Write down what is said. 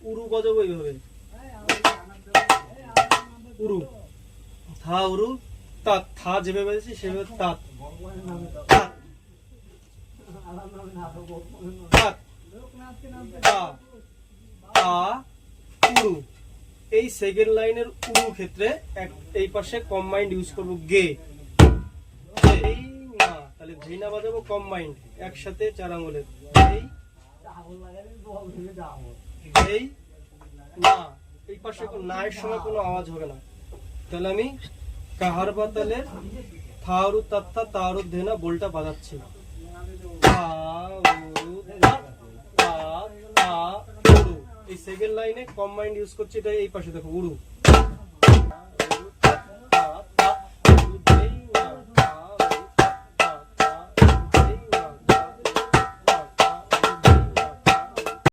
উরু বাজাবো এইভাবে, উরু থা উরু তাত, থা যেভাবে বাজেছি সেভাবে তাত তাত তাত তা তা উরু। এই সেকেন্ড লাইনের উরু ক্ষেত্রে এই পাশে কম্বাইন্ড ইউজ করব গে, এই না, তাহলে ধি না বাজাবো কম্বাইন্ড একসাথে 4 আঙ্গুলের, এই না, এই পাশে না এর সময় কোনো আওয়াজ হবে না। তাহলে আমি কাহার বাতালে থারু তাত্তা তারু ধেনা বোলটা বাজাচ্ছি, এই সেকেন্ড লাইনে কম্বাইন্ড ইউজ করছি, এটা এই পাশে দেখো উরু।